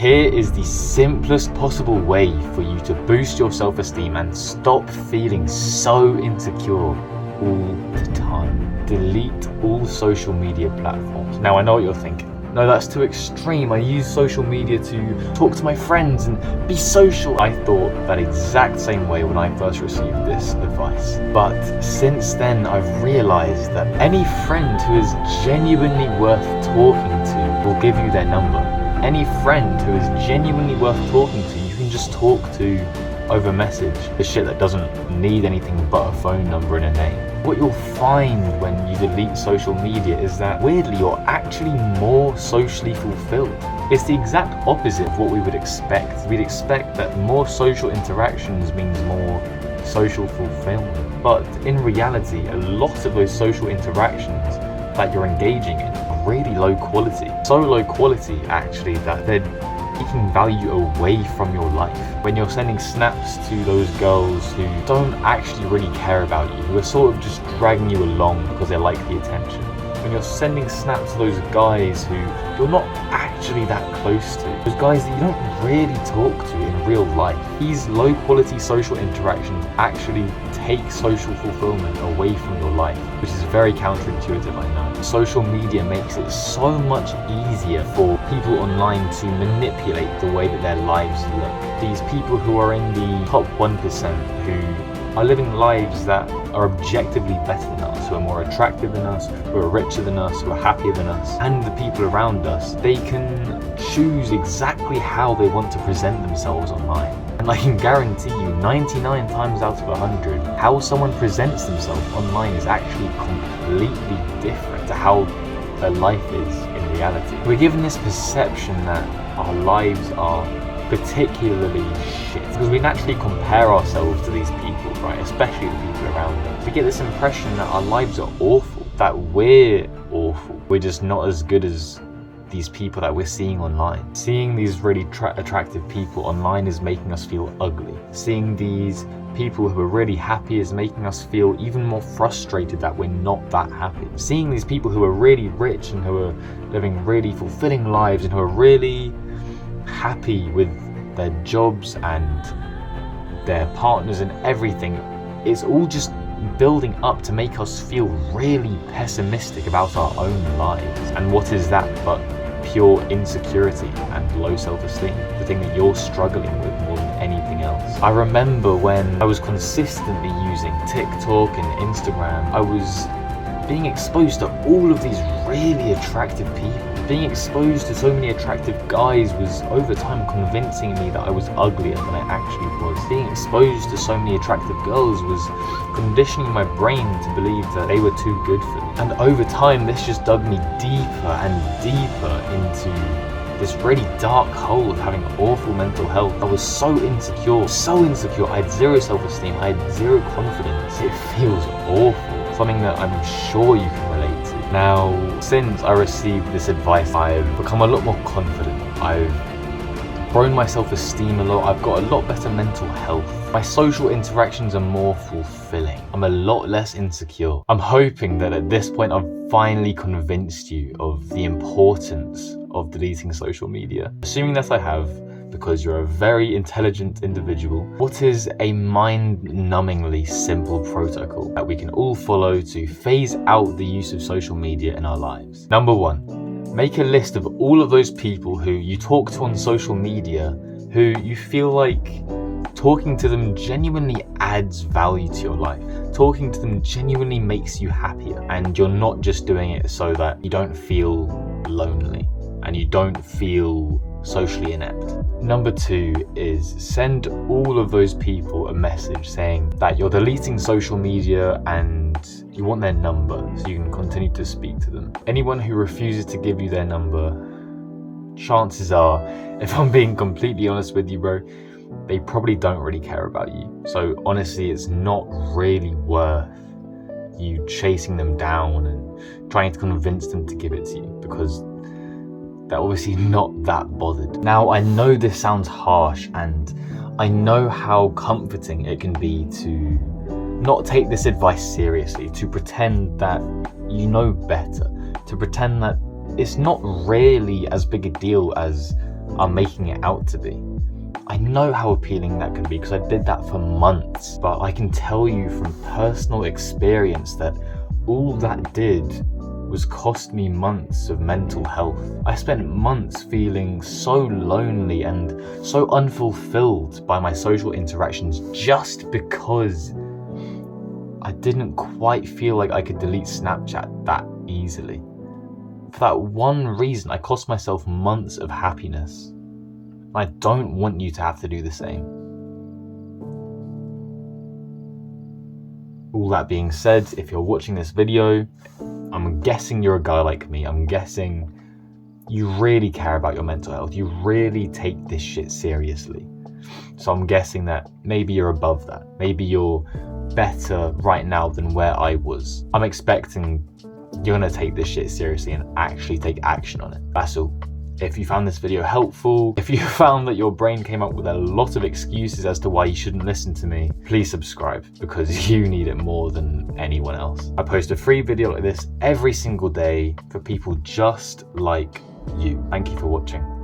Here is the simplest possible way for you to boost your self-esteem and stop feeling so insecure all the time. Delete all social media platforms. Now I know what you're thinking. No, that's too extreme. I use social media to talk to my friends and be social. I thought that exact same way when I first received this advice. But since then, I've realized that any friend who is genuinely worth talking to will give you their number. Any friend who is genuinely worth talking to, you can just talk to over message. The shit that doesn't need anything but a phone number and a name. What you'll find when you delete social media is that weirdly you're actually more socially fulfilled. It's the exact opposite of what we would expect. We'd expect that more social interactions means more social fulfillment. But in reality, a lot of those social interactions that you're engaging in are really low quality. So low quality actually that they're taking value away from your life. When you're sending snaps to those girls who don't actually really care about you, who are sort of just dragging you along because they like the attention. When you're sending snaps to those guys who you're not actually that close to, those guys that you don't really talk to in real life. These low quality social interactions actually take social fulfillment away from your life, which is very counterintuitive, I know. Social media makes it so much easier for people online to manipulate the way that their lives look. These people who are in the top 1% who are living lives that are objectively better than us, who are more attractive than us, who are richer than us, who are happier than us, and the people around us, they can choose exactly how they want to present themselves online. And I can guarantee you 99 times out of 100, how someone presents themselves online is actually completely different to how their life is in reality. We're given this perception that our lives are particularly shit because we naturally compare ourselves to these people, right? Especially the people around us. We get this impression that our lives are awful, that we're awful. We're just not as good as these people that we're seeing online. Seeing these really attractive people online is making us feel ugly. Seeing these people who are really happy is making us feel even more frustrated that we're not that happy. Seeing these people who are really rich and who are living really fulfilling lives and who are really happy with their jobs and their partners and everything, it's all just building up to make us feel really pessimistic about our own lives. And what is that but pure insecurity and low self-esteem, the thing that you're struggling with more than anything else. I remember when I was consistently using TikTok and Instagram, I was being exposed to all of these really attractive people. Being exposed to so many attractive guys was over time convincing me that I was uglier than I actually was. Being exposed to so many attractive girls was conditioning my brain to believe that they were too good for me. And over time, this just dug me deeper and deeper into this really dark hole of having awful mental health. I was so insecure. I had zero self-esteem, I had zero confidence. It feels awful. Something that I'm sure you can relate to. Now, since I received this advice, I've become a lot more confident. I've grown my self-esteem a lot. I've got a lot better mental health. My social interactions are more fulfilling. I'm a lot less insecure. I'm hoping that at this point I've finally convinced you of the importance of deleting social media. Assuming that I have, because you're a very intelligent individual, what is a mind-numbingly simple protocol that we can all follow to phase out the use of social media in our lives? Number 1, make a list of all of those people who you talk to on social media who you feel like talking to them genuinely adds value to your life. Talking to them genuinely makes you happier, and you're not just doing it so that you don't feel lonely and you don't feel socially inept. Number 2 is send all of those people a message saying that you're deleting social media and you want their number so you can continue to speak to them. Anyone who refuses to give you their number, chances are, if I'm being completely honest with you, bro, they probably don't really care about you. So honestly, it's not really worth you chasing them down and trying to convince them to give it to you, because they're obviously not that bothered. Now, I know this sounds harsh, and I know how comforting it can be to not take this advice seriously, to pretend that you know better, to pretend that it's not really as big a deal as are making it out to be. I know how appealing that can be because I did that for months, but I can tell you from personal experience that all that did was cost me months of mental health. I spent months feeling so lonely and so unfulfilled by my social interactions just because I didn't quite feel like I could delete Snapchat that easily. For that one reason, I cost myself months of happiness. I don't want you to have to do the same. All that being said, if you're watching this video, I'm guessing you're a guy like me. I'm guessing you really care about your mental health. You really take this shit seriously. So I'm guessing that maybe you're above that. Maybe you're better right now than where I was. I'm expecting you're gonna take this shit seriously and actually take action on it. That's all. If you found this video helpful, if you found that your brain came up with a lot of excuses as to why you shouldn't listen to me, please subscribe because you need it more than anyone else. I post a free video like this every single day for people just like you. Thank you for watching.